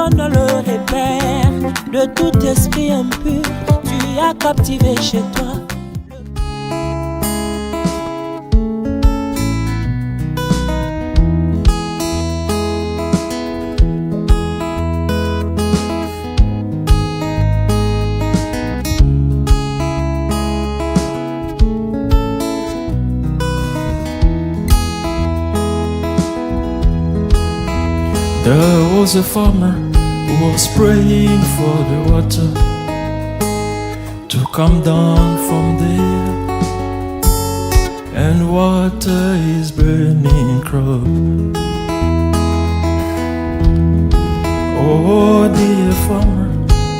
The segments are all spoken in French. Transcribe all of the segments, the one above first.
donne le repère de tout esprit impur. Tu as captivé chez toi. There was a farmer who was praying for the water to come down from there and water his burning crop. Oh dear farmer,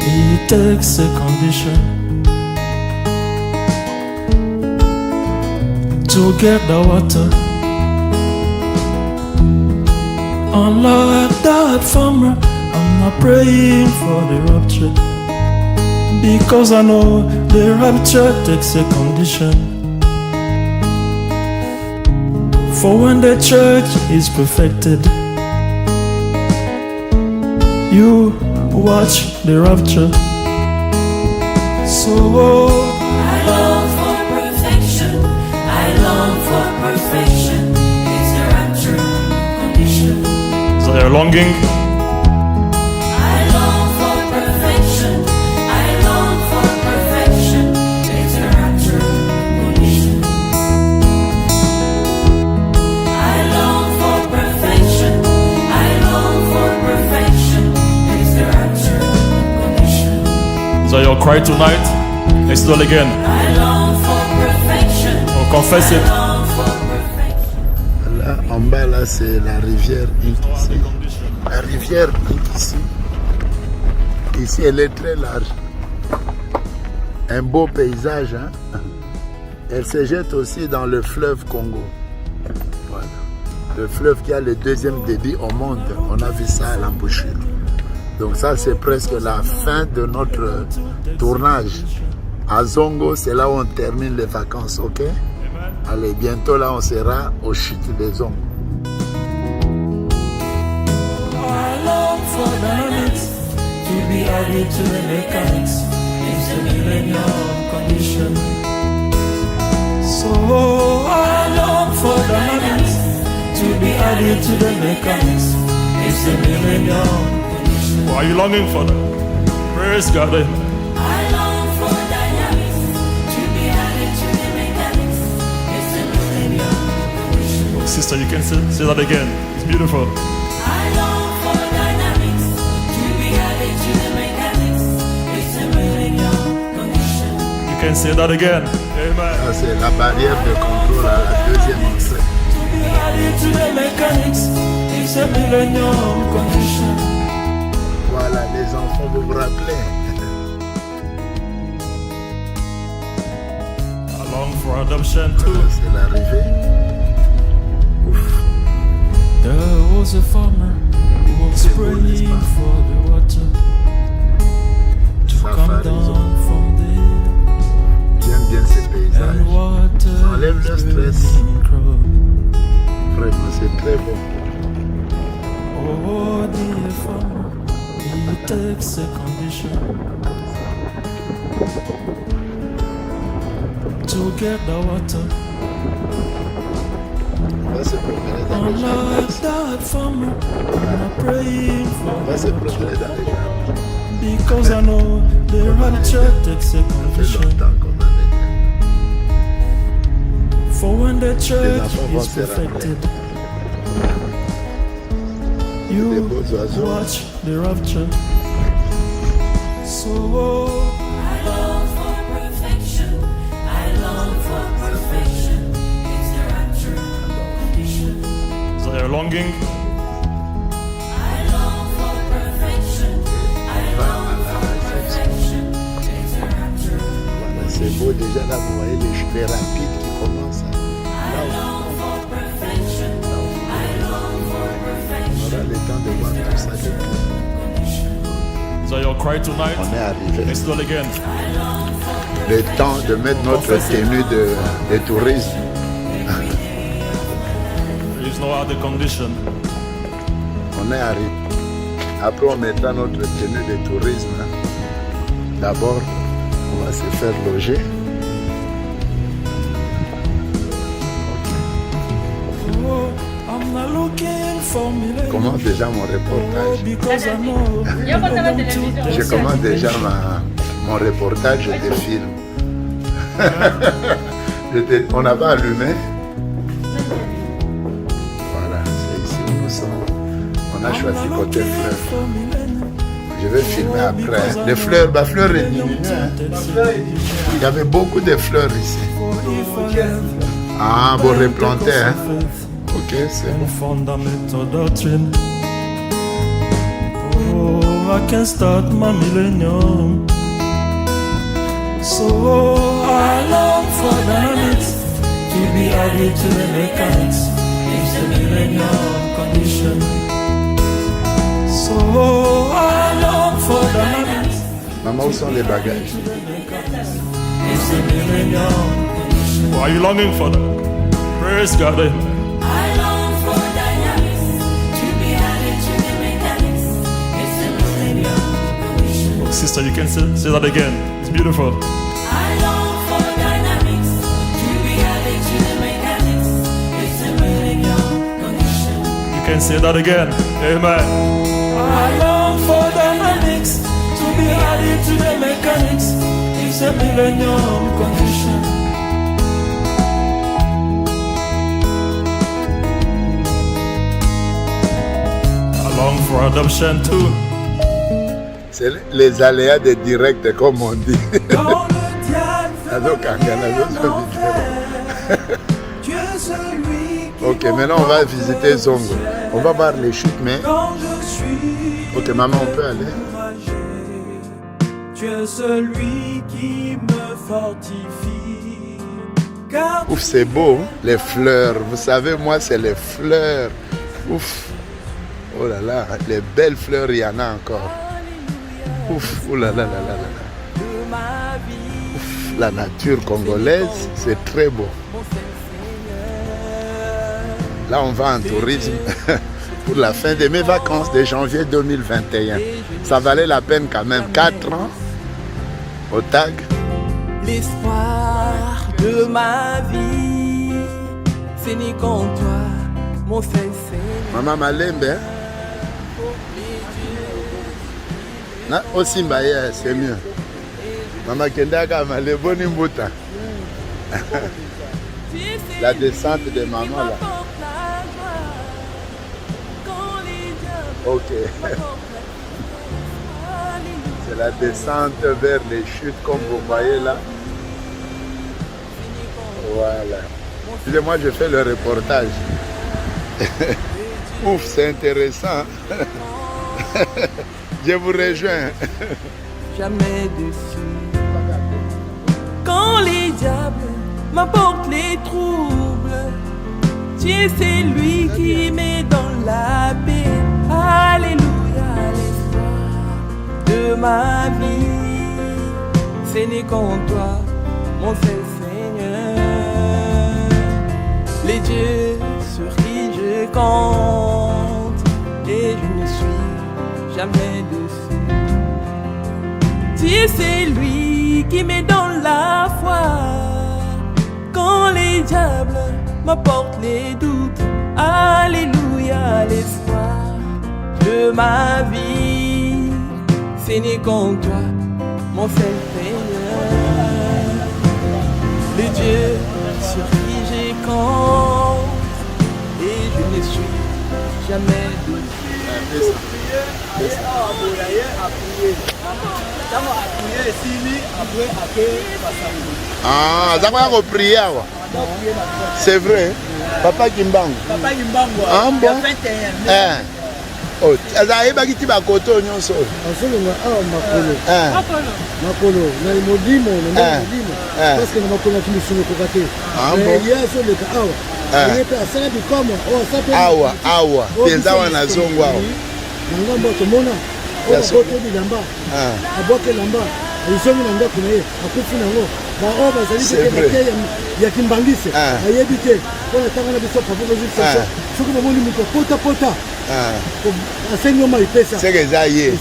he takes a condition to get the water. Unlike that farmer, I'm not praying for the rapture, because I know the rapture takes a condition. For when the church is perfected, you watch the rapture. So I long for perfection, I long for perfection. It's the rapture condition. So you're longing? I long for perfection, I long for perfection. It's the rapture condition. I long for perfection, I long for perfection. It's the rapture condition. So you'll cry tonight? Let's do it again. I long for perfection. Oh, confess it. I long for perfection. Là, en bas, là, c'est la rivière Inkissi. La rivière Inkissi. Ici, elle est très large. Un beau paysage, hein? Elle se jette aussi dans le fleuve Congo. Voilà. Le fleuve qui a le deuxième débit au monde. On a vu ça à l'embouchure. Donc ça, c'est presque la fin de notre tournage. À Zongo, c'est là où on termine les vacances, ok? Allez, bientôt là, on sera au chute des Zongo. I long for dynamics to be added to the mechanics. It's the millennium condition. So I long for dynamics to be added to the mechanics. It's the millennium condition. Why are you longing for that? Praise God. I long for dynamics to be added to the mechanics. It's the millennium condition. Oh, sister, you can say that again. It's beautiful. I long for dynamics to be added to the mechanics. It's the millennium condition. You can say that again. Amen. Ça, c'est la barrière de contrôle à la deuxième entrée. To be added to the mechanics. It's a millennium condition. Voilà, les enfants, vous vous rappelez. I long for adoption too. C'est l'arrivée. Ouf. There was a farmer who was praying for the water to come down from there J'aime bien ces paysages. and water Enlève le his stress. burning crop. Vraiment, c'est très beau. Oh dear farmer, he takes a condition to get the water. On va se promener dans les Unlike jardins. that farmer, I'm not praying On va se for promener dans les jardins. because I know the rapture takes a Ça fait condition. longtemps qu'on en est. For when the church enfants vont is se rappeler. perfected, Des you beaux oiseaux. watch the rapture. So I long for perfection. I long for perfection. It's the rapture condition. so you're longing? I long for perfection. I long for perfection. It's the rapture. Voilà, c'est beau déjà là, vous voyez les rapides qui commencent. I long for perfection. I long for On aura perfection. le temps de voir tout ça de tout. So you'll cry tonight? On est arrivé. Let's do it again. Le temps de mettre notre tenue de tourisme. There is no other condition. On est arrivé. Après, on mettra notre tenue de tourisme. D'abord, on va se faire loger. Comment déjà mon reportage? Je commence déjà mon reportage de film. On n'a pas allumé. Voilà, c'est ici où nous sommes. On a choisi côté fleurs. Je vais filmer après. Les fleurs, ma fleur est diminuée. Il y avait beaucoup de fleurs ici. Ah, bon replanter, hein? Ok, c'est bon. Fundamental doctrine. Oh, I can start my millennium. So I long for dynamics to be added to the mechanics. It's the millennium condition. So I long for dynamics. Maman, où sont les bagages? It's the millennium condition. Why are you longing for that? Praise God, amen. I long for dynamics to be added to the mechanics. It's the millennium condition. Oh, sister, you can say that again. It's beautiful. I long for dynamics to be added to the mechanics. It's the millennium condition. You can say that again. Amen. I long for dynamics to be added to the mechanics. It's a millennium condition. I long for adoption too. C'est les aléas des directs, comme on dit. Quand le diable tu es celui qui Ok, maintenant on va visiter Zongo. On va voir les chutes, mais... quand je suis Ok, maman, on peut aller. découragé, tu es celui qui me fortifie. Car Ouf, c'est beau, hein, les fleurs. Vous savez, moi, c'est les fleurs. Ouf. Oh là là, les belles fleurs, il y en a encore. Ouf, oh là là là là là. Ouf, la nature congolaise, c'est très beau. Là, on va en tourisme pour la fin de mes vacances de janvier 2021. Ça valait la peine quand même. 4 ans au TAG. L'espoir de ma vie, c'est ni qu'en toi, mon Seigneur. Maman Malembe, hein? Na Osimba, c'est mieux. Maman Kendaka Malebo Nimbuta. La descente de maman là. Ok. C'est la descente vers les chutes comme vous voyez là. Voilà. Excusez-moi, je fais le reportage. Ouf, c'est intéressant. Je vous rejoins. Jamais déçu. Quand les diables m'apportent les troubles, tu es celui qui met dans la paix. Alléluia, l'espoir de ma vie, ce n'est qu'en toi, mon Seigneur. Les dieux sur qui je compte, et je ne suis jamais dessus. Tu es celui qui me donne la foi quand les diables m'apportent les doutes. Alléluia, l'espoir de ma vie, ce n'est qu'en toi, mon Seigneur. Les dieux sur qui je compte, et je ne suis jamais dessus. Ah, ça va reprier. C'est vrai. Papa Kimbangu. Papa Kimbangu. Ah bon? Oh, azali bakiti bakoto nyonso. Asolonga awa makolo. Makolo na modimo na modimo. Parce que na makolo tulisunga kokate. Ah bon? Yeso leka awa. Yepe asala bikomo. Oh, sape. Awa. Penza wana zongo awa. Ngambo tomona. Oh, bote bilamba. Aboke lamba. Isongi na ndako na ye. Akufi nango. Ba o bazali ke ya kimbangise. Ayebi te. Pona tanga na biso papa bazali sasa. Soko bomoni muko pota. asengi yo maipesa c'est que ça y est.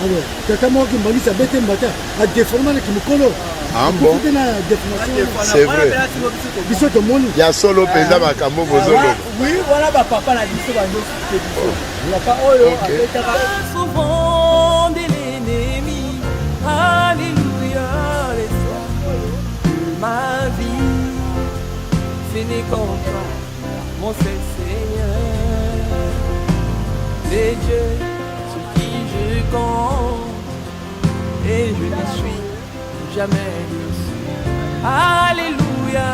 alors tata moko kimbangisa bete mbata adeforma na kimokolo bon na deformation c'est vrai biso tomoni ya solo penza makambo bozolo oui voilà papa na biso bango biso papa oyo abetaka souvent de l'ennemi alléluia les soirs ma vie ce n'est qu'en toi mon seul Seigneur les dieux sur qui je compte et je ne suis jamais déçu. Alléluia,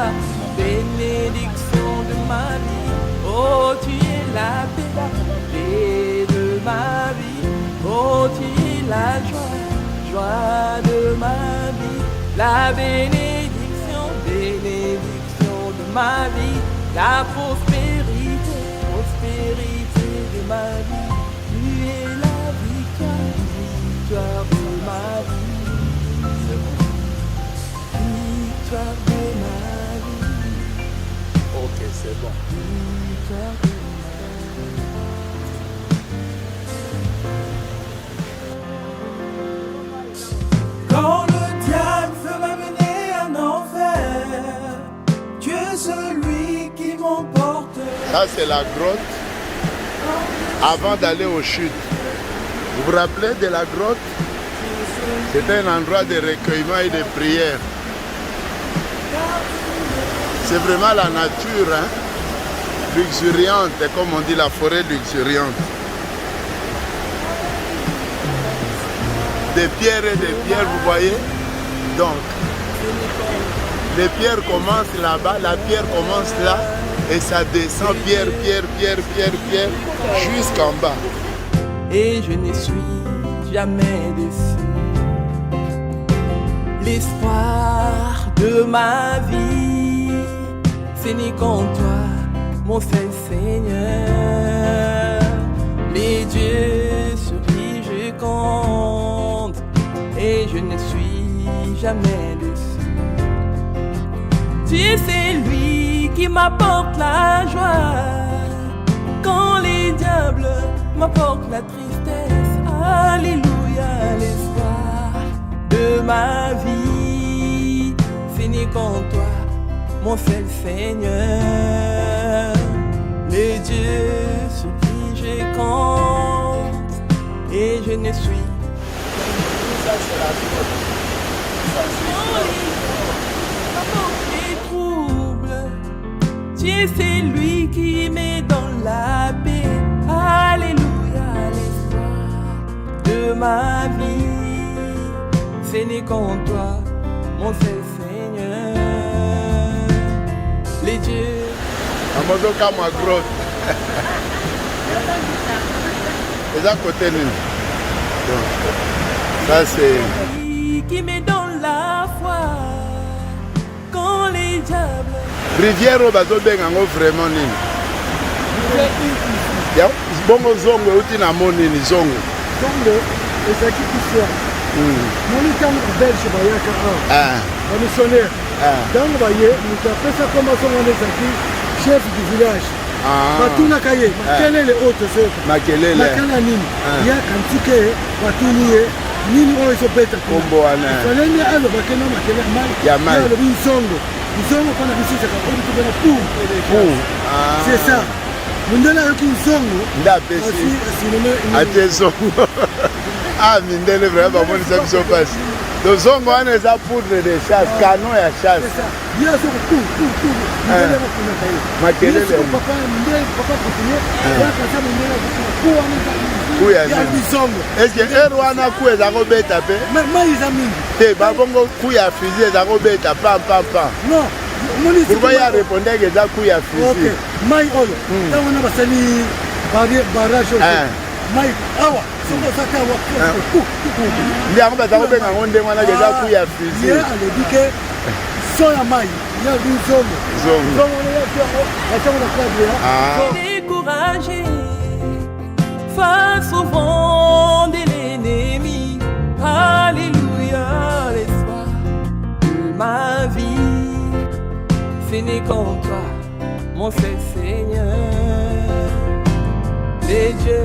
bénédiction de ma vie. Oh, tu es la paix de ma vie. Oh, tu es la joie de ma vie. La bénédiction de ma vie. La prospérité de ma vie. Tu es la victoire de ma vie. C'est bon. Victoire de ma vie. ok c'est bon Victoire de ma vie. Quand le diable veut m'amener en enfer, Dieu est celui qui m'emporte. ça c'est la grotte avant d'aller aux chutes. Vous vous rappelez de la grotte? C'était un endroit de recueillement et de prière. C'est vraiment la nature, hein, luxuriante, comme on dit la forêt luxuriante. Des pierres et des pierres, vous voyez? Donc, les pierres commencent là-bas, la pierre commence là, et ça descend pierre, jusqu'en bas. Et je ne suis jamais déçu. L'espoir de ma vie, ce n'est qu'en toi, mon seul Seigneur. Les dieux sur qui je compte, et je ne suis jamais déçu. Tu es celui qui m'apporte la joie, quand les diables m'apportent la tristesse. Alléluia, l'espoir de ma vie, ce n'est qu'en toi, mon seul Seigneur. Les dieux sur qui je compte, et je ne suis. Ça c'est la les troubles, tu es celui qui met dans la paix. Alléluia, l'espoir de ma vie, ce n'est qu'en toi, mon seul Seigneur. Les dieux. Amozoka ma grotte. C'est à côté de nous. Ça c'est. Qui met dans la foi quand les diables. Rivière au bateau bengango vraiment nini. Ya bongo zongo uti na monini zongo. zongo ezalaki kusia moni ntango belge bayaka awa bamissionnaire ntango baye moto apesa koma zongo wana ezalaki chef du village batunaka ye makelele oyo tozoyoka makala nini yaka ntike batuni ye nini oyo ezobeta faleni alobake na makele mai alobi nzongo mpona bisisaka oyo tobena pour c'est ça mindele ayoki nzongo ate zongo mindele vraiment bamonisa biso mpasi to zongo wana eza poudre de chasse canon ya chasse makelele eske ere wana ku eza kobeta mpe te babongo ku ya fusil eza kobeta pampampa pourquoi ya répondeke eza ku ya fusil mai oyo ntango wana basali barrage oyo mai awa soki ozaka awa nde yango baza kobenga yango ndenge wana eza ku ya fusil alobi ke so ya mai yabi zongo atango na cadre découragé face au vent de l'ennemi. Alléluia, l'espoir de ma vie, ce n'est qu'en toi, mon seul Seigneur. C'est Dieu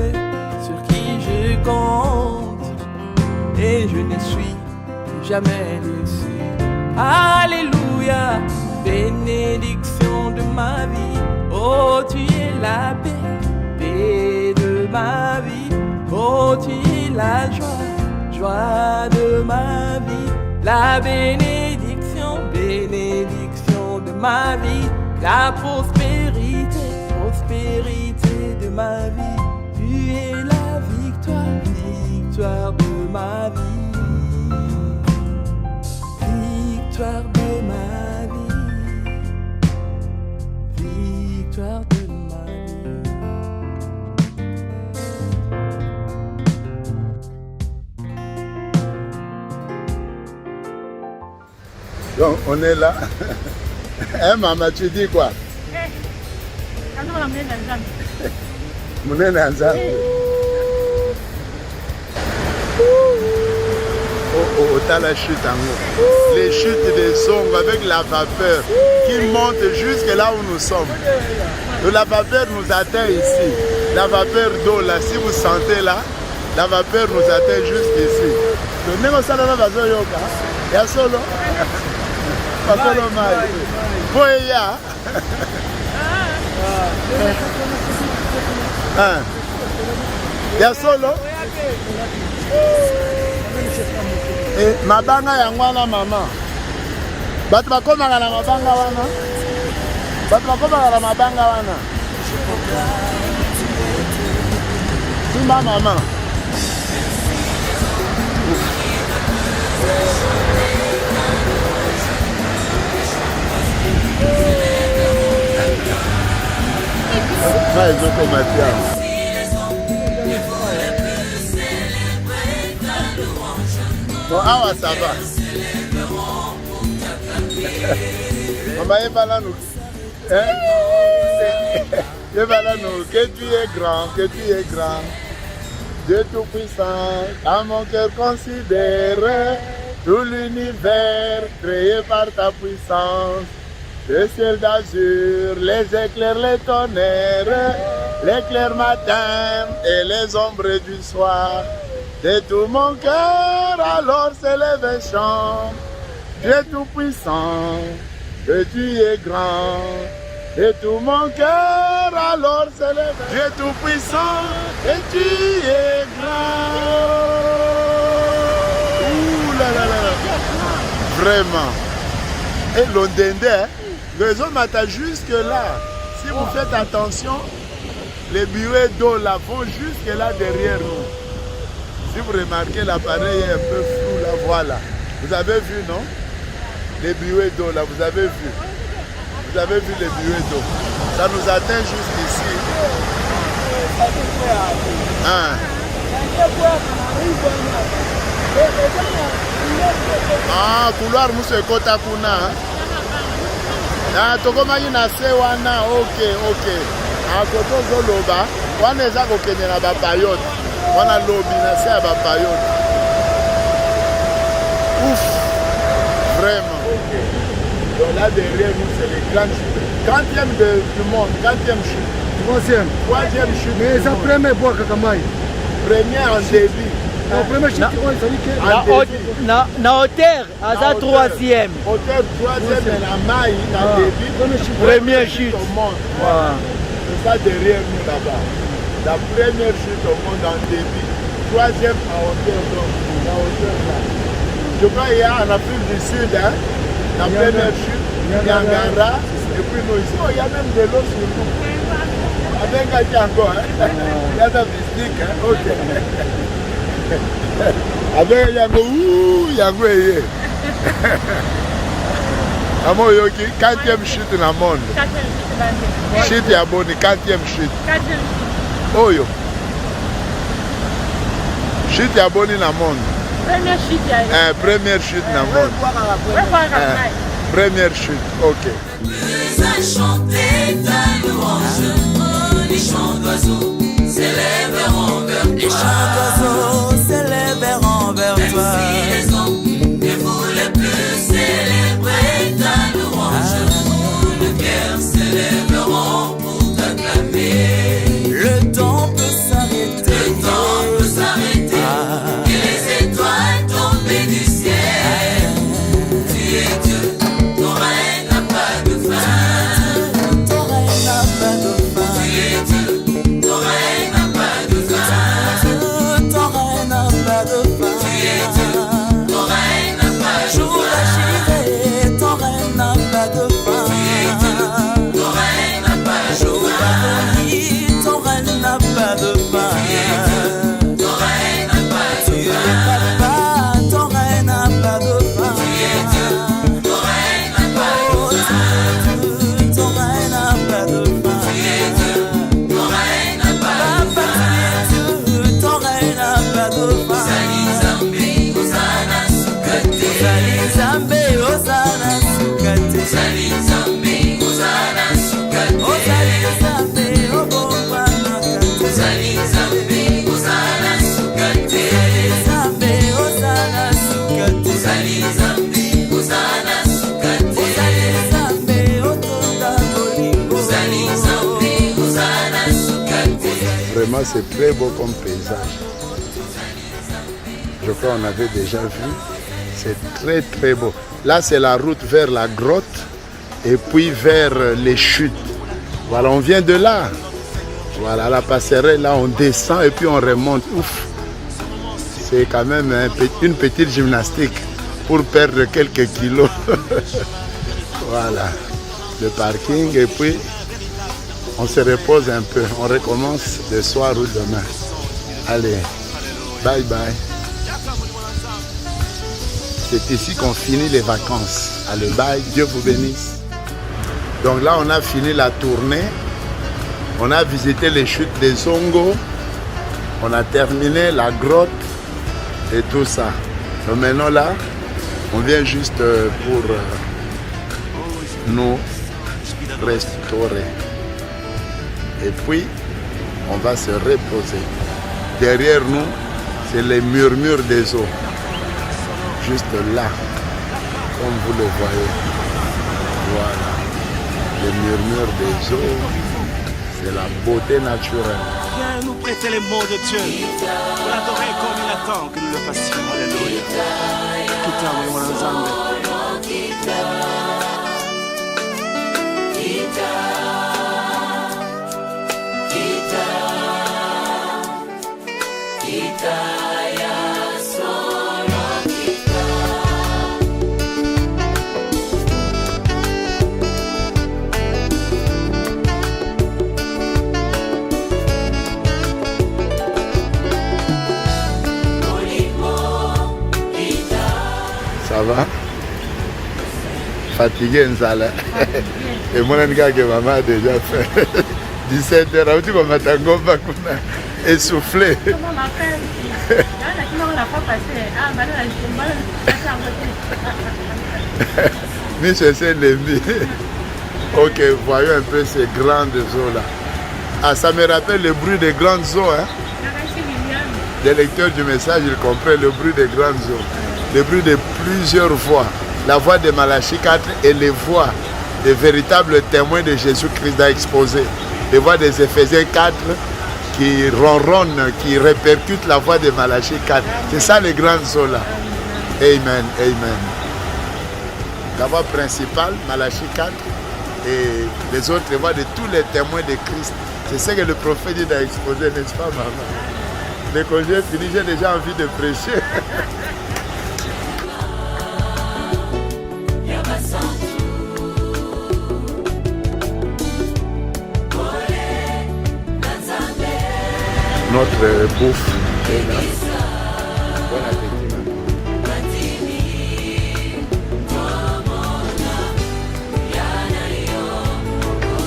sur qui je compte et je ne suis jamais déçu. Alléluia, bénédiction de ma vie. Oh, tu es la paix de ma vie. Oh, tu es la joie de ma vie. La bénédiction de ma vie. La prospérité de ma vie. Tu es la victoire de ma vie. Victoire de ma vie. Victoire de ma vie. Donc, on est là. Hein, maman, tu dis quoi? Mounene Nzambe. Oh, t'as la chute en haut. Les chutes des songs avec la vapeur qui monte jusque là où nous sommes. Donc, la vapeur nous atteint ici. La vapeur d'eau là, si vous sentez là, la vapeur nous atteint jusqu'ici. Donc, nous sommes là, il y a solo. Solo mai. Boya. Ya solo mabanga yango wana mama bato bakomaka na mabanga wana simba mama Bon, awa ça va. Maman, yebala nous. Yebala nous. Que tu es grand, que tu es grand. Dieu tout-puissant, à mon cœur considère tout l'univers créé par ta puissance. Le ciel d'azur, les éclairs, les tonnerres, l'éclair matin et les ombres du soir. De tout mon cœur, alors s'élève un chant. Dieu tout-puissant, que tu es grand. De tout mon cœur, alors s'élève un chant. Dieu tout-puissant, que tu es grand. Ouh là là là. Vraiment. Et l'ondende, les hommes attendent jusque là. Si vous faites attention, les buées d'eau là vont jusque là derrière nous. Si vous remarquez, l'appareil est un peu flou là, voilà. Vous avez vu, non? Les buées d'eau là, vous avez vu. Vous avez vu les buées d'eau. Ça nous atteint jusqu'ici. Hein? Ah, couloir Mousse Kota Kuna. Ah, tokomaki na se wana, ok. Ah, koto zoloba, wana eza kokende na bapayote. Wana lobi na se ya bapayote. Ouf, vraiment. Donc là derrière nous c'est les grandes chutes. 40e du monde, 4e chute. 3e chute. Mais ça premier bois Kakamai. Première en débit. La première chute, na hauteur, à sa 3e. Hauteur 3e et la maille en débit. Première chute. Au monde. Voilà. C'est ça derrière nous là-bas. La première chute au monde en débit. 3e à hauteur, donc la hauteur là. Je crois qu'il y a en Afrique du Sud, hein, la première chute, Niangara, et puis nous ici, il y a même de l'eau sur nous. Avec Gati encore, hein. Il y a de la mystique, hein. Ok. Avec Yango, Yango est. Amo Yoki, 4e chute dans le monde. 4e chute. Chute Yaboni, 4e chute. 4e chute. Oh yo. Chute Yaboni dans le monde. Première chute. Première chute dans le monde. Première chute, ok. Plus à chanter ta louange, les chants d'oiseaux s'élèveront vers toi. Les chants d'oiseaux s'élèveront vers toi. Même si les hommes ne voulaient plus célébrer ta louange, le cœur s'élèveront pour t'acclamer. Le temps peut Vraiment, c'est très beau comme paysage. Je crois qu'on avait déjà vu. C'est très très beau. Là, c'est la route vers la grotte et puis vers les chutes. Voilà, on vient de là. Voilà, la passerelle, là, on descend et puis on remonte. Ouf! C'est quand même une petite gymnastique pour perdre quelques kilos. Voilà, le parking et puis on se repose un peu. On recommence le soir ou demain. Allez, bye bye. C'est ici qu'on finit les vacances. Allez, bye, Dieu vous bénisse. Donc là, on a fini la tournée. On a visité les chutes des Zongo. On a terminé la grotte et tout ça. Donc maintenant là, on vient juste pour nous restaurer. Et puis, on va se reposer. Derrière nous, c'est les murmures des eaux. Juste là, comme vous le voyez. Voilà. Les murmures des eaux, c'est la beauté naturelle. Viens nous prêter les mots de Dieu. Pour l'adorer comme il attend que nous le fassions. Alléluia. Kita mwana nzambe. Ça va? Fatigué, Nzala. Et moi, que maman a déjà fait 17h. Tu vas essoufflé. Mais c'est l'ennemi. Ok, voyons un peu ces grandes eaux-là. Ah, ça me rappelle le bruit des grandes eaux. Hein? Les lecteurs du message, ils comprennent le bruit des grandes eaux. Le bruit de plusieurs voix. La voix de Malachie 4 et les voix des véritables témoins de Jésus-Christ à exposer. Les voix des Éphésiens 4 qui ronronnent, qui répercutent la voix de Malachie 4. C'est ça les grandes eaux là. Amen, amen. La voix principale, Malachie 4, et les autres voix de tous les témoins de Christ. C'est ce que le prophète dit à exposer, n'est-ce pas, maman? Dès que j'ai fini, j'ai déjà envie de prêcher. Notre bouffe est là. Bon appétit.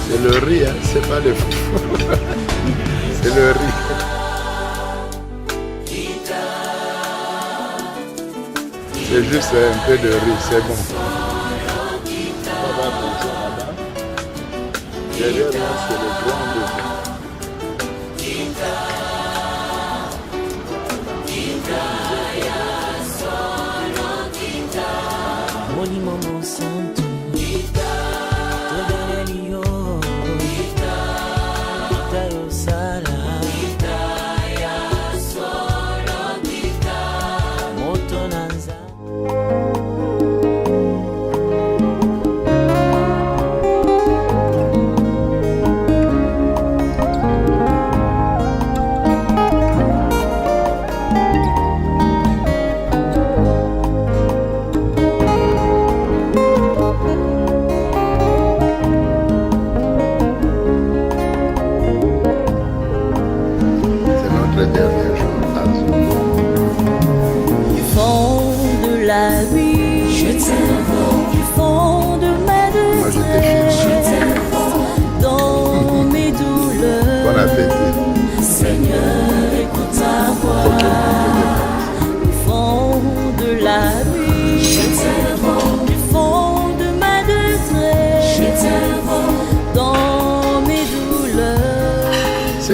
C'est le riz, hein? C'est pas le foufou. C'est le riz. C'est juste un peu de riz, c'est bon. Derrière moi, c'est le grand bouffe.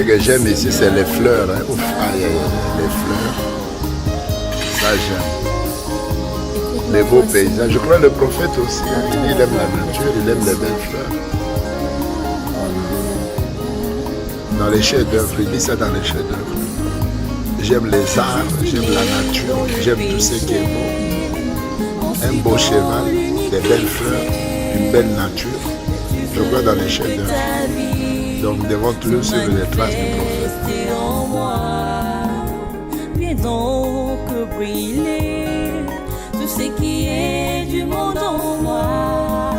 Ce que j'aime ici, c'est les fleurs. Hein. Ouf, aïe, aïe, les fleurs. Ça, j'aime. Les beaux paysages. Je crois que le prophète aussi, hein, il aime la nature, il aime les belles fleurs. Dans dans les chefs-d'œuvre. Il dit ça dans les chefs-d'œuvre. J'aime les arts, j'aime la nature, j'aime tout ce qui est beau. Un beau cheval, des belles fleurs, une belle nature. Je crois dans les chefs-d'œuvre. Donc nous devons toujours suivre les traces du prophète. Viens donc briller tout ce qui est du monde en moi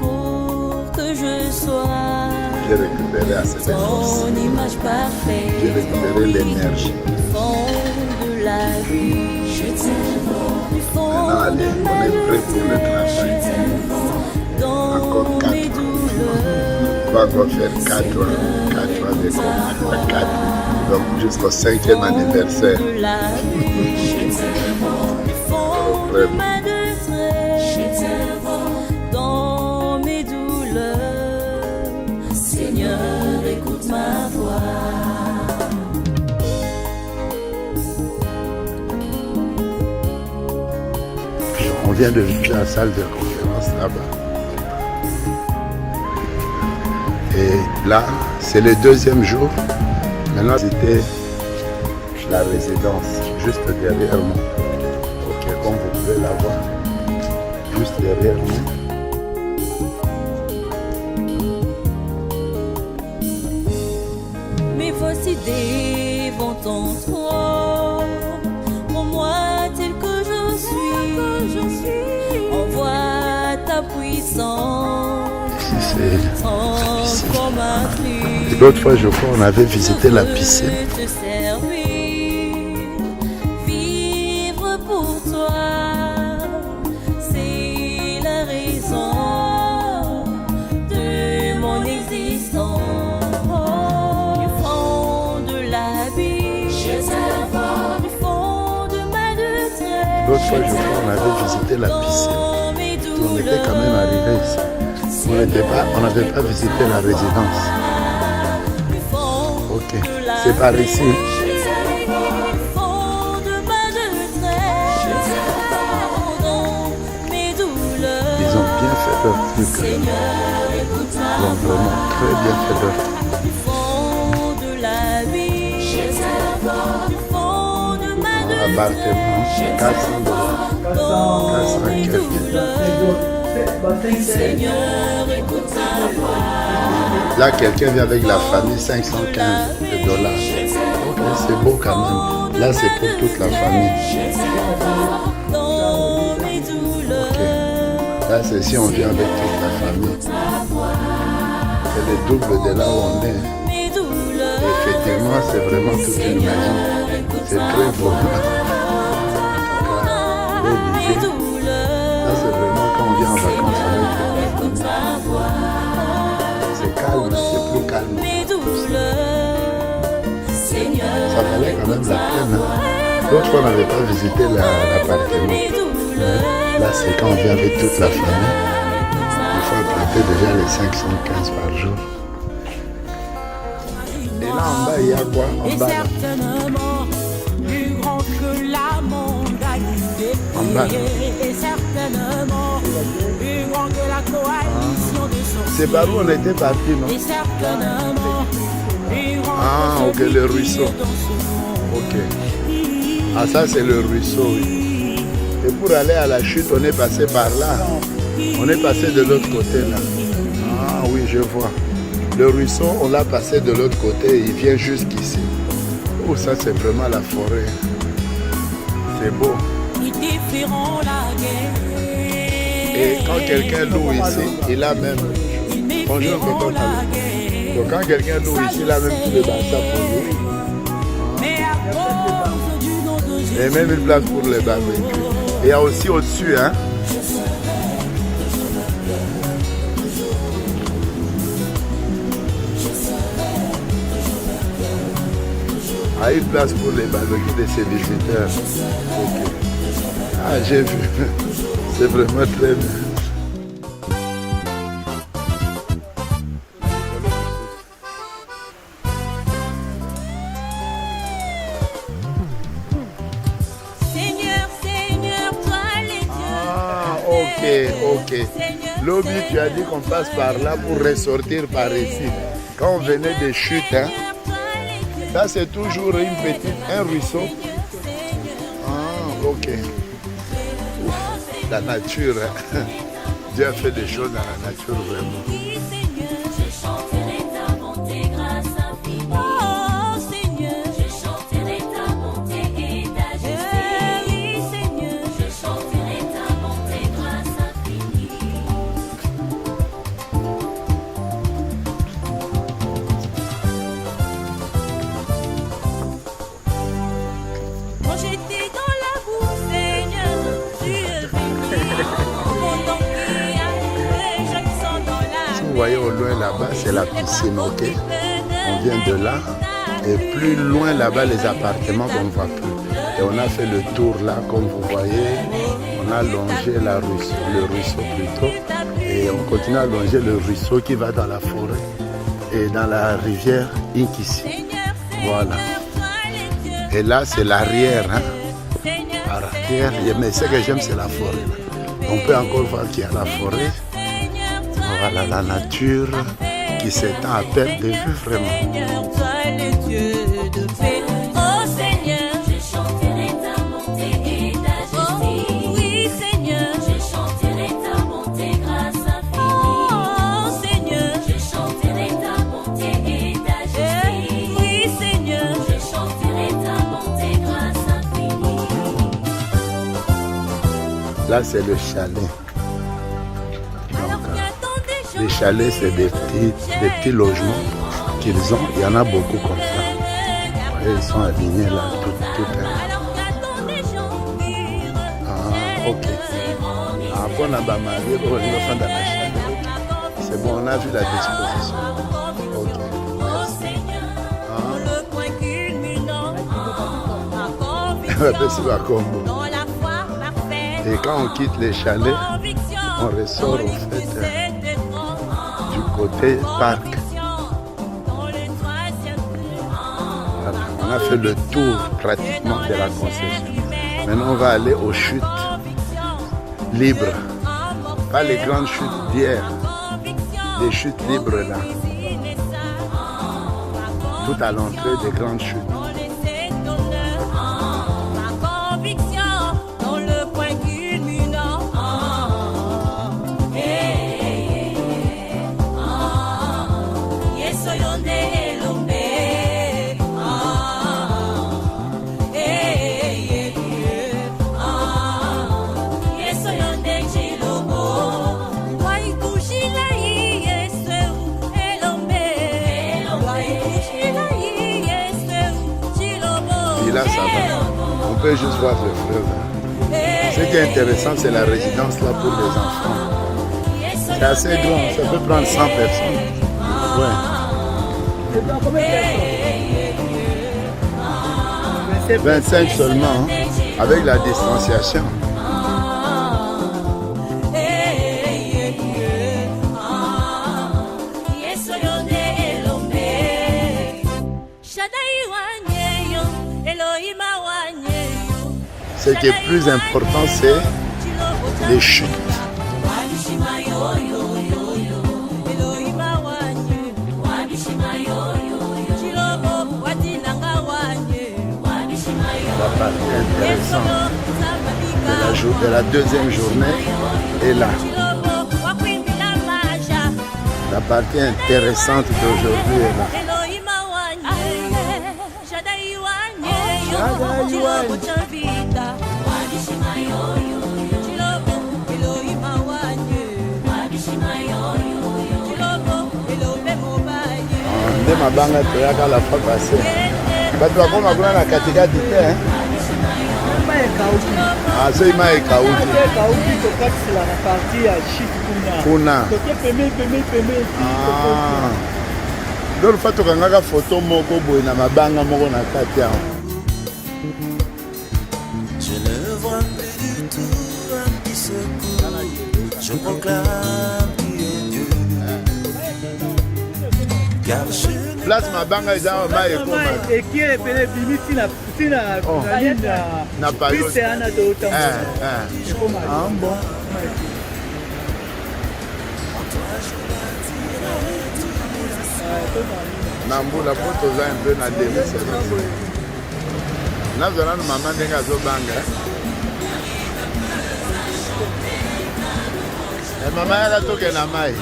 pour que je sois j'ai récupéré assez de force. ton image parfaite. J'ai récupéré l'énergie. De la vie, je t'aime du fond. Maintenant, allez, on est prêt pour le travail. Encore 4 ans. On va encore faire 4 ans de combat. 4. Donc jusqu'au 5e anniversaire. Vraiment. Dans mes douleurs, Seigneur, écoute ma voix. On vient de visiter la salle de conférence là-bas. Et là, c'est le 2e jour. Maintenant, c'était la résidence, juste derrière nous. Ok, comme vous pouvez la voir, juste derrière nous. Mais voici devant ton trône, pour moi tel que je suis, envoie ta puissance. Et l'autre fois, je crois, on avait visité la piscine. Vivre pour toi, c'est la raison de mon existence. Du fond de la vie, du fond de ma détresse. L'autre fois, je crois, on avait visité la piscine. On était quand même arrivé ici. On n'avait pas visité la résidence. Ok, c'est par ici. Ils ont bien fait leur truc. Ils ont vraiment très bien fait leur truc. Appartement, 400 $. 400 Seigneur, écoute ta voix. Là, quelqu'un vient avec la famille, 515 $. Ok, c'est beau quand même. Là, c'est pour toute la famille. Ok. Là, c'est si on vient avec toute la famille. C'est le double de là où on est. Et effectivement, c'est vraiment toute une maison. C'est très beau. Là, c'est vraiment quand on vient en vacances avec toute la famille. C'est calme, c'est plus calme. Ça valait quand même la peine. Hein. L'autre fois, on n'avait pas visité l'appartement. Là, c'est quand on vient avec toute la famille. Il faut emprunter déjà les 515 par jour. Et là, en bas, il y a quoi? En bas, là. En bas. C'est par où on était parti, non? Ah, ok, le ruisseau. Ok. Ah, ça, c'est le ruisseau, oui. Et pour aller à la chute, on est passé par là. On est passé de l'autre côté, là. Ah, oui, je vois. Le ruisseau, on l'a passé de l'autre côté. Il vient jusqu'ici. Oh, ça, c'est vraiment la forêt. C'est beau. Et quand quelqu'un loue ici, il a même... Bonjour, tonton. Donc quand quelqu'un loue ici, il a même tout le bassin pour lui. Et même une place pour les barbecues. Et il y a aussi au-dessus, hein. Ah, une place pour les barbecues de ses visiteurs. Okay. Ah, j'ai vu. C'est vraiment très bien. Ok. Lobby, tu as dit qu'on passe par là pour ressortir par ici. Quand on venait des chutes, hein, ça c'est toujours un ruisseau. Ah, ok. Ouf, la nature, hein. Dieu a fait des choses dans la nature vraiment. Vous voyez au loin là-bas, c'est la piscine, ok? On vient de là. Et plus loin là-bas, les appartements qu'on ne voit plus. Et on a fait le tour là, comme vous voyez. On a longé le ruisseau plutôt. Et on continue à longer le ruisseau qui va dans la forêt. Et dans la rivière Inkissi. Voilà. Et là, c'est l'arrière. Hein? L'arrière. Mais ce que j'aime, c'est la forêt. On peut encore voir qu'il y a la forêt. Voilà la nature qui s'étend à perte de vue vraiment. Là, c'est le chalet. Les chalets, c'est des petits logements qu'ils ont. Il y en a beaucoup comme ça. Et ils sont alignés là, tout Ah, ok. Après, on a marié, on est dans la chalet. C'est bon, on a vu la disposition. Ok, merci. Et quand on quitte les chalets, on ressort au fait du côté parc. Voilà, on a fait le tour pratiquement de la concession. Maintenant on va aller aux chutes libres. Pas les grandes chutes d'hier. Des chutes libres là. Tout à l'entrée des grandes chutes. Là, ça va. On peut juste voir le fleuve. Ce qui est intéressant, c'est la résidence là pour les enfants. C'est assez grand, ça peut prendre 100 personnes. Ouais. 25 seulement, hein, avec la distanciation. Ce qui est plus important, c'est les chutes. La partie intéressante de la deuxième journée est là. La partie intéressante d'aujourd'hui est là. Nde mabanga toyaka la fois passée. Bato bakoma kuna na katikati te. Ah, so ima ekauki. Tokatisa na partie ya chute kuna. Toke peme. Ah. Dolo fa tokangaka photo moko boye na mabanga moko na kati ya. Je ne vois plus du tout un petit secours. Je proclame qu'il est Dieu. Car je place mabanga eza ma ekoma. Ekie pele bimiti na na payo. Piste ana to tambo. Ah bon. Nambula poto za un peu na demi service. Na zona na maman ndenga zo banga. Et maman elle a toqué na mai.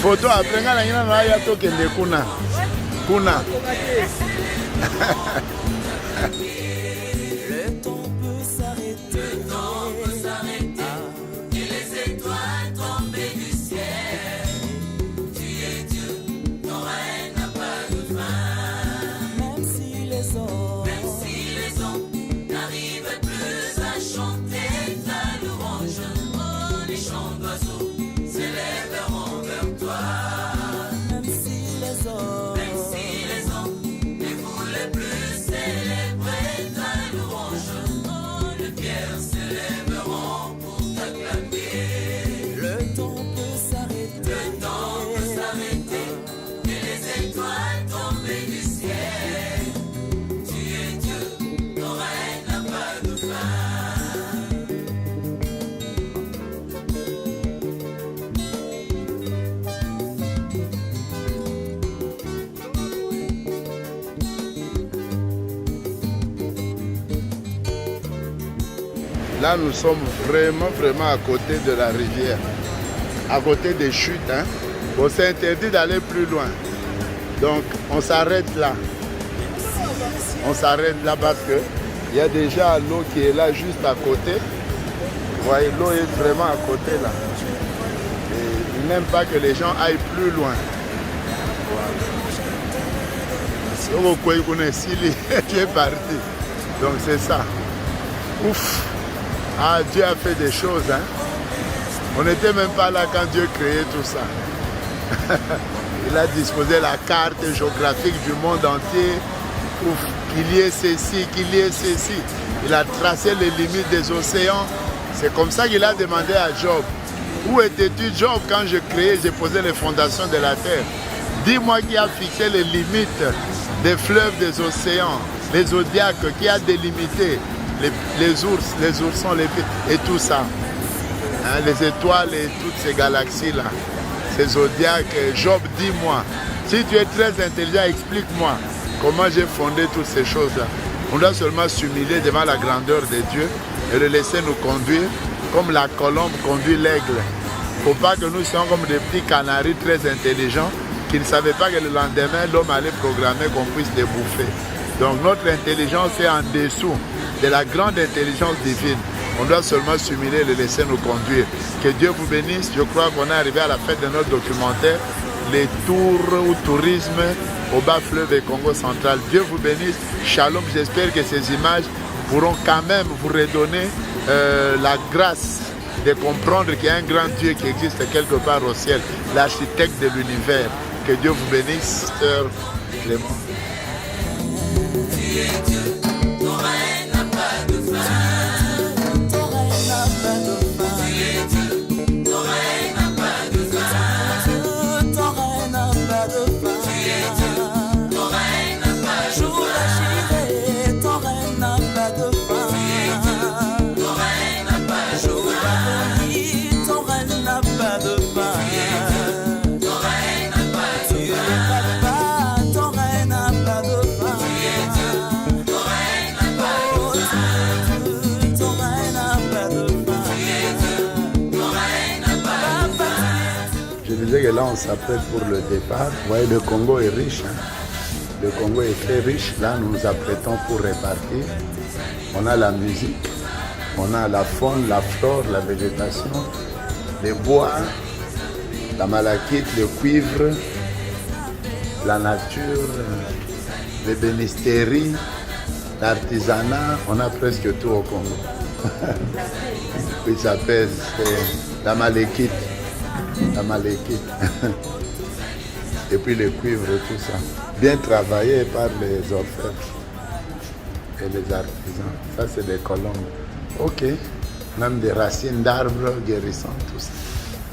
Photo après nga na ngina na ya toqué de kuna. Kuna. Là, nous sommes vraiment à côté de la rivière, à côté des chutes. Hein. Bon, c'est interdit d'aller plus loin. Donc, on s'arrête là. On s'arrête là parce qu'il y a déjà l'eau qui est là juste à côté. Vous voyez, l'eau est vraiment à côté là. Et ils n'aiment pas que les gens aillent plus loin. Voilà. Tu es parti. Donc, c'est ça. Ouf! Ah, Dieu a fait des choses, hein. On n'était même pas là quand Dieu créait tout ça. Il a disposé la carte géographique du monde entier pour qu'il y ait ceci, qu'il y ait ceci. Il a tracé les limites des océans. C'est comme ça qu'il a demandé à Job. Où étais-tu, Job, quand je créais, j'ai posé les fondations de la terre? Dis-moi qui a fixé les limites des fleuves, des océans, les zodiaques, qui a délimité les ours, les oursons, et tout ça. Hein, les étoiles et toutes ces galaxies-là. Ces zodiaques. Job, dis-moi. Si tu es très intelligent, explique-moi comment j'ai fondé toutes ces choses-là. On doit seulement s'humilier devant la grandeur de Dieu et le laisser nous conduire comme la colombe conduit l'aigle. Il ne faut pas que nous soyons comme des petits canaris très intelligents qui ne savaient pas que le lendemain, l'homme allait programmer qu'on puisse les bouffer. Donc notre intelligence est en dessous de la grande intelligence divine. On doit seulement s'humilier et le laisser nous conduire. Que Dieu vous bénisse. Je crois qu'on est arrivé à la fin de notre documentaire, les tours ou tourisme au bas fleuve et Congo central. Dieu vous bénisse. Shalom. J'espère que ces images pourront quand même vous redonner la grâce de comprendre qu'il y a un grand Dieu qui existe quelque part au ciel, l'architecte de l'univers. Que Dieu vous bénisse, Sœur Clément. Que là on s'apprête pour le départ. Vous voyez, le Congo est riche, hein? Le Congo est très riche. Là nous nous apprêtons pour repartir. On a la musique, on a la faune, la flore, la végétation, les bois, la malachite, le cuivre, la nature, les bénisteries, l'artisanat. On a presque tout au Congo. Puis ça pèse, c'est la malachite. La malachite. Et puis le cuivre et tout ça. Bien travaillé par les orfèvres et les artisans. Ça, c'est des colombes. Ok. Même des racines d'arbres guérissantes, tout ça.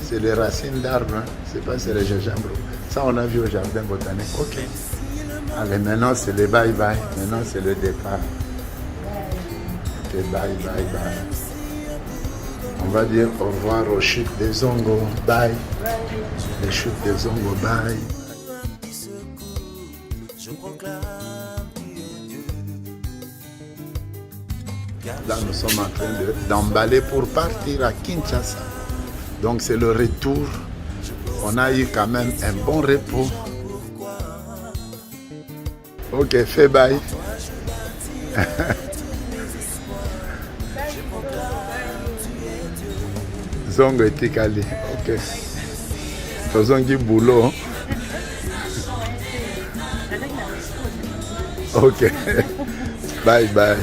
C'est des racines d'arbres. Hein. C'est pas c'est les gingembre. Ça, on a vu au jardin botanique. Ok. Allez, maintenant, c'est le bye-bye. Maintenant, c'est le départ. Ok, bye. On va dire au revoir aux chutes des Zongo. Bye. Les chutes des Zongo. Bye. Là, nous sommes en train d'emballer pour partir à Kinshasa. Donc, c'est le retour. On a eu quand même un bon repos. Ok, fais bye. Zongo était calé. Ok. Faisons du boulot. Ok. Bye bye.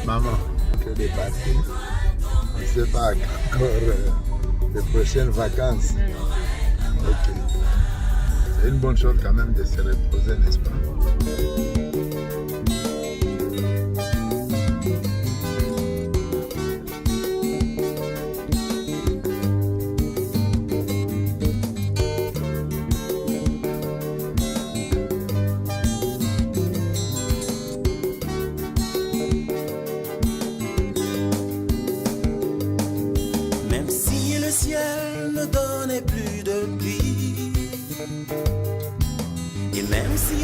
Maman, que des parties. On ne sait pas encore les prochaines vacances. Ok. C'est une bonne chose quand même de se reposer, n'est-ce pas?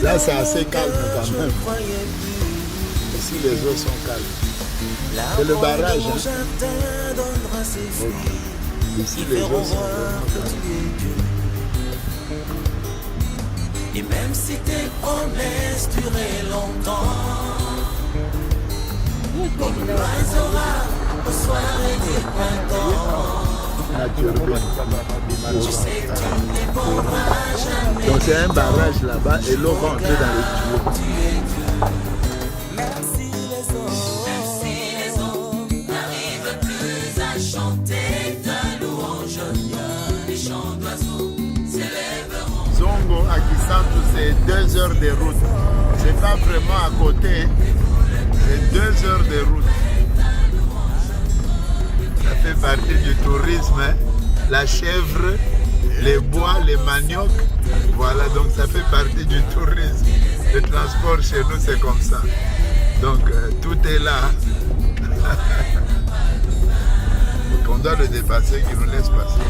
Là, c'est assez calme quand même. Ici, les eaux sont calmes. C'est le barrage. Hein? Okay. Ici, les eaux sont vraiment calmes. Et même si tes promesses duraient longtemps, comme l'oiseau au soir et du printemps, tu sais que tu ne pourras jamais. Donc c'est un barrage là-bas et l'eau va entrer dans les tuyaux. Merci les eaux n'arrivent plus à chanter ta louange. Les chants d'oiseaux s'élèveront. Zongo à Kisantu, c'est 2 heures de route. C'est pas vraiment à côté, c'est 2 heures de route. Ça fait partie du tourisme, hein? La chèvre, les bois, les maniocs, voilà, donc ça fait partie du tourisme. Le transport chez nous, c'est comme ça. Donc, tout est là. Donc, on doit le dépasser, qu'il nous laisse passer.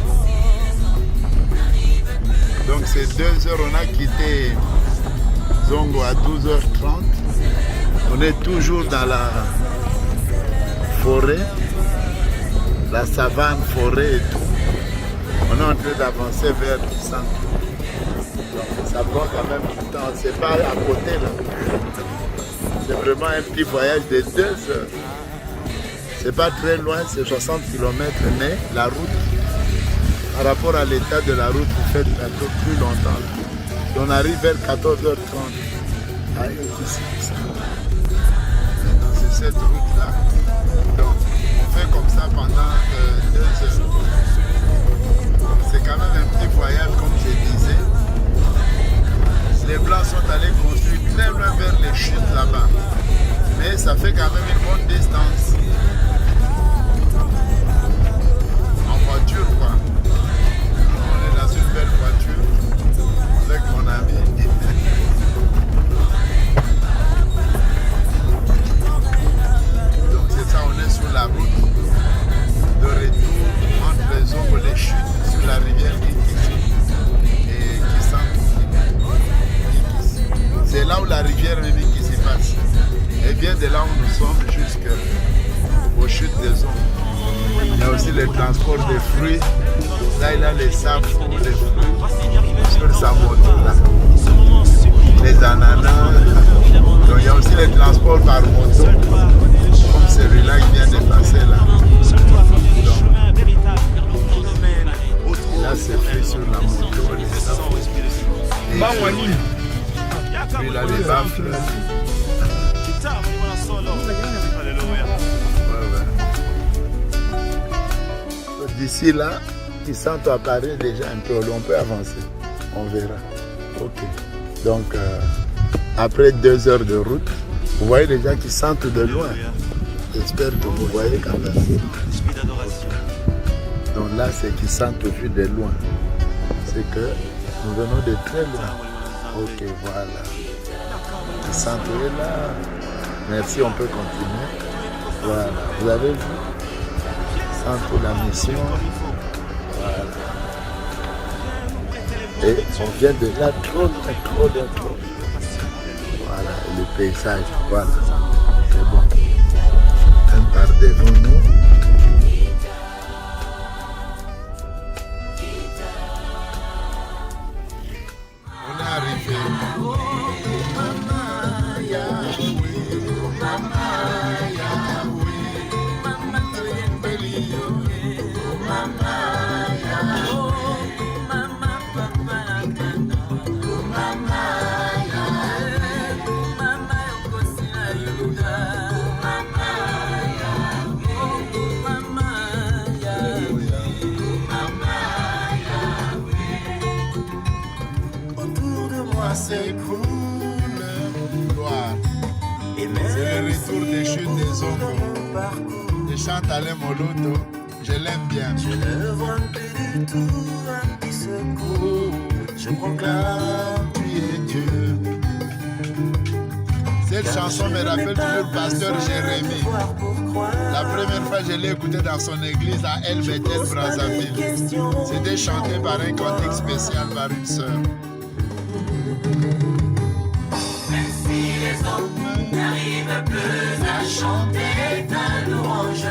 Donc, c'est 2 heures, on a quitté Zongo à 12h30. On est toujours dans la forêt. La savane, forêt et tout. On est en train d'avancer vers le centre. Ça prend quand même du temps. C'est pas à côté là. C'est vraiment un petit voyage de 2 heures. C'est pas très loin, c'est 60 km, mais la route, par rapport à l'état de la route, vous faites un peu plus longtemps. On arrive vers 14h30. Ah, ici, ça. Maintenant, c'est cette route là. Donc, on fait comme ça pendant 2 heures. C'est quand même un petit voyage, comme je disais. Les Blancs sont allés construire très loin vers les chutes là-bas. Mais ça fait quand même une bonne distance. En voiture, quoi. On est dans une belle voiture avec mon ami. Donc c'est ça, on est sur la route de retour entre les Zongo et les chutes sur la rivière Kinkisi et Kisantu. C'est là où la rivière Kinkisi passe. Et bien de là où nous sommes jusqu'aux chutes des Zongo. Il y a aussi le transport des fruits. Là, il a les sables pour les fruits sur sa moto là. Les ananas. Donc les transports par moto, comme celui-là qui vient de passer là. Là, c'est fait sur la moto, les puis là, les baffles. D'ici là, ils sentent apparaître déjà un peu. On peut avancer. On verra. Ok. Donc, après 2 heures de route, vous voyez déjà qu'ils sentent de loin. J'espère que vous voyez quand même. Okay. Donc là, c'est qu'ils sentent vu de loin. C'est que nous venons de très loin. Ok, voilà. Ils sentent là. Merci, on peut continuer. Voilà. Vous avez vu? Pour la mission. Voilà. Et on vient de là trop. Voilà, le paysage, voilà. C'est bon. Un par devant nous. On est arrivé. S'écroule, gloire. C'est le retour des chutes des Zongo. Des chants Alain Moloto, je l'aime bien. Je ne vois plus du tout un petit secours. Je proclame, tu es Dieu. Cette chanson me rappelle toujours Pasteur Jérémie. La première fois je l'ai écouté dans son église à El Bethel, Brazzaville. C'était chanté par un cantique spécial par une sœur. N'arrive plus à chanter ta louange,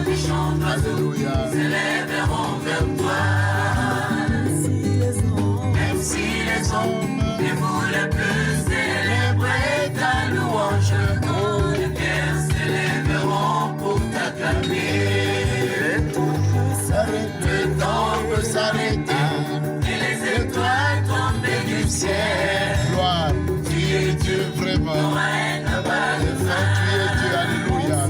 les chants d'oiseaux s'élèveront vers toi. Même si les hommes ne voulaient plus célébrer ta louange, les cœurs s'élèveront pour t'acclamer. Le temps peut s'arrêter et les étoiles tomber du ciel. Gloire. Dieu vraiment, tu es Dieu, alléluia.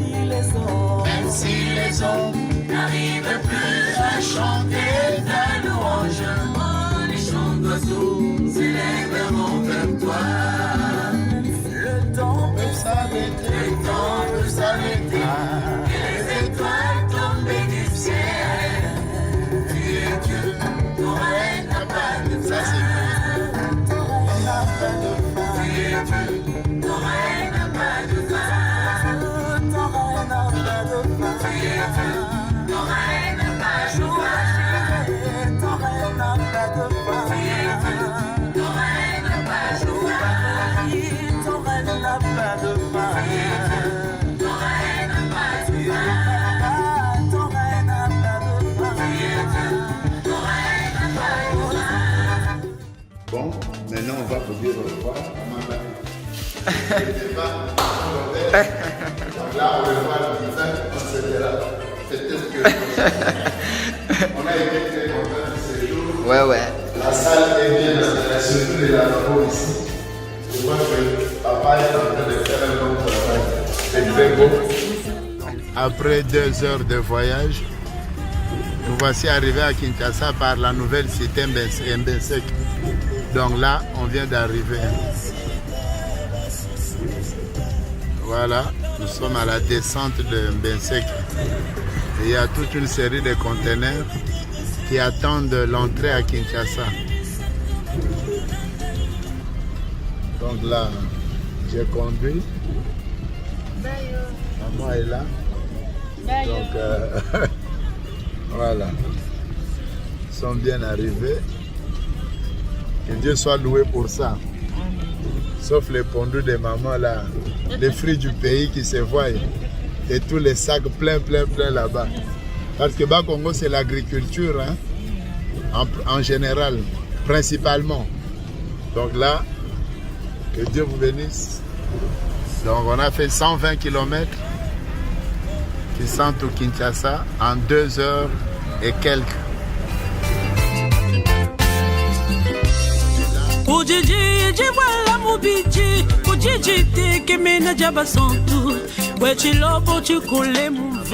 Même si les hommes n'arrivent plus à chanter ta louange, les chants d'oiseaux s'élèveront vers toi. Le temps peut s'arrêter, et les étoiles tomber du ciel. Tu es Dieu, ton règne n'a pas de fin. Ça c'est ton règne n'a pas de fin. Ton règne n'a pas de fin. Ton règne n'a pas de fin. Ton règne n'a pas de fin. Ton règne n'a pas de fin. Ton règne n'a pas de fin. Ton règne n'a pas de fin. Ton règne n'a pas de fin. Ton règne n'a pas de fin. Ton règne n'a pas de fin. Bon, maintenant on va vous dire au revoir. Donc là, on va voir le visage, etc. C'était ce que on a été très contents de ce jour. Ouais. La salle est bien installée, surtout les lavabos ici. Je vois que papa est en train de faire un bon travail. C'est très beau. Après 2 heures de voyage, nous voici arrivés à Kinshasa par la nouvelle cité Mbensek. Donc là, on vient d'arriver. Voilà, nous sommes à la descente de Mbensek. Il y a toute une série de conteneurs qui attendent l'entrée à Kinshasa. Donc là, j'ai conduit. Maman est là. Donc voilà. Ils sont bien arrivés. Que Dieu soit loué pour ça. Sauf les pondus de maman là, les fruits du pays qui se voient et tous les sacs pleins là-bas. Parce que bas Congo c'est l'agriculture hein, en général, principalement. Donc là, que Dieu vous bénisse. Donc on a fait 120 km qui sont au Kinshasa en 2 heures et quelques.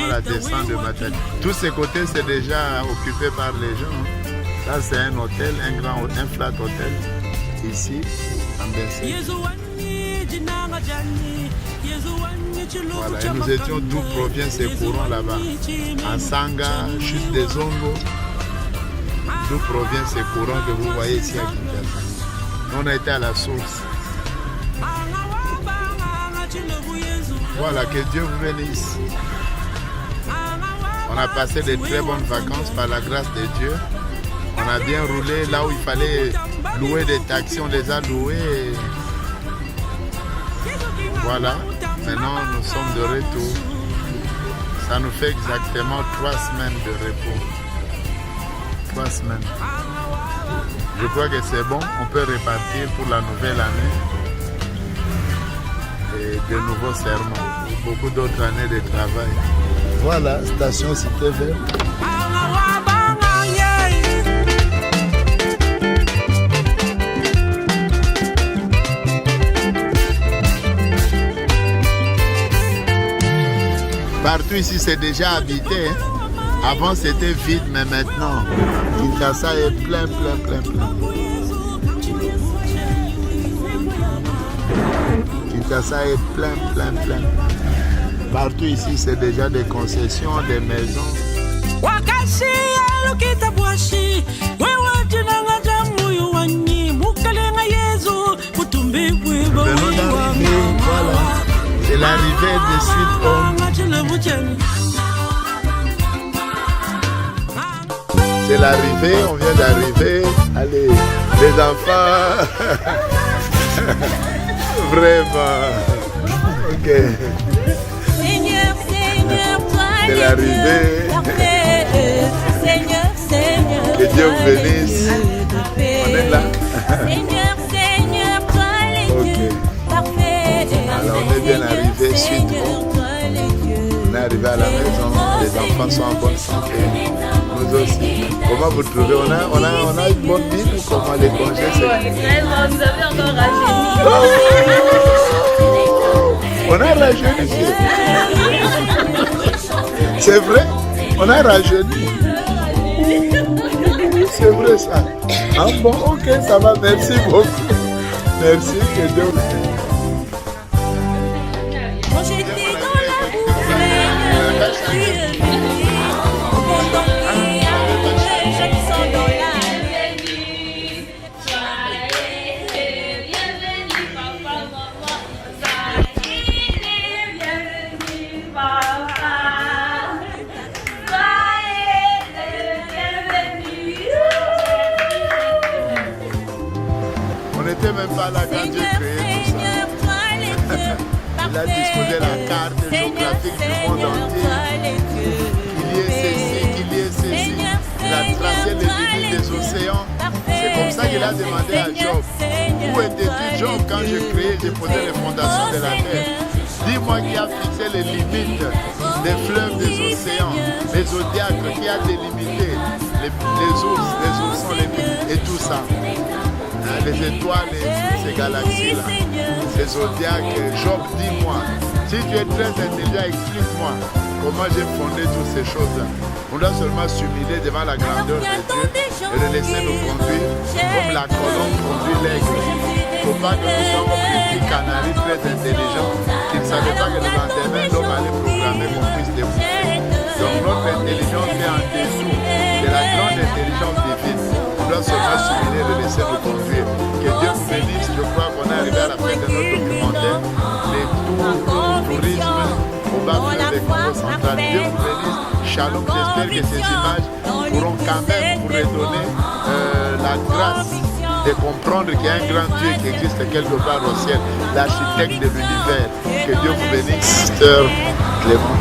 La descente de Matadi. Tous ces côtés c'est déjà occupé par les gens. Là c'est un hôtel, un flat hôtel ici en Bessé. Voilà, et nous étions d'où proviennent ces courants là-bas. En Sanga, chute des Zongo. D'où proviennent ces courants que vous voyez ici à Kinshasa. On a été à la source. Voilà, que Dieu vous bénisse. On a passé de très bonnes vacances par la grâce de Dieu. On a bien roulé là où il fallait louer des taxis, on les a loués. Voilà, maintenant nous sommes de retour. Ça nous fait exactement 3 semaines de repos. 3 semaines. Je crois que c'est bon, on peut repartir pour la nouvelle année. Et de nouveaux serments. Beaucoup d'autres années de travail. Voilà, station Cité Verte. Partout ici c'est déjà habité. Hein. Avant c'était vide, mais maintenant Kinshasa est plein. Kinshasa est plein. Partout ici c'est déjà des concessions, des maisons. Venons d'arriver, voilà. C'est l'arrivée de Sweet Home. C'est l'arrivée, on vient d'arriver. Allez, les enfants. Vraiment. Ok. C'est l'arrivée. Que Dieu vous bénisse. On est là. Ok. Alors on est bien arrivé suite. On est arrivé à la maison. Les enfants sont en bonne santé. Nous aussi. Comment vous trouvez? On a une bonne vie. Comment les congés c'est... Vous avez encore rajeuni. On a rajeuni. C'est vrai? On a rajeuni. C'est vrai ça. Ah bon, ok, ça va. Merci beaucoup. Merci, que Dieu vous bénisse. Même pas là quand Dieu créait tout ça. Il a disposé la carte géographique du monde entier. Qu'il y ait ceci. Il a tracé les limites des océans. C'est comme ça qu'il a demandé à Job. Où étais-tu, Job, quand je créais, j'ai posé les fondations de la terre? Dis-moi qui a fixé les limites des fleuves, des océans, les zodiaques, qui a délimité les ours, les oursons, et tout ça. Les étoiles et ces galaxies-là, ces zodiaques. Job, dis-moi, si tu es très intelligent, explique-moi comment j'ai fondé toutes ces choses-là. On doit seulement s'humilier devant la grandeur de Dieu et le laisser nous conduire comme la colombe conduit l'aigle. Il ne faut pas que nous soyons comme des petits canaris très intelligents qui ne savaient pas que le lendemain, l'homme allait programmer qu'on puisse les bouffer. Donc notre intelligence est en dessous de la grande intelligence divine. On doit seulement s'humilier et le laisser nous conduire. Que Dieu vous bénisse. Je crois qu'on est arrivé à la fin de notre documentaire. Les tours, tourisme au bas de Congo central. Dieu vous bénisse. Shalom. J'espère que ces images pourront quand même vous redonner la grâce de comprendre qu'il y a un grand Dieu qui existe quelque part au ciel, l'architecte de l'univers. Que Dieu vous bénisse. Pasteur Clément.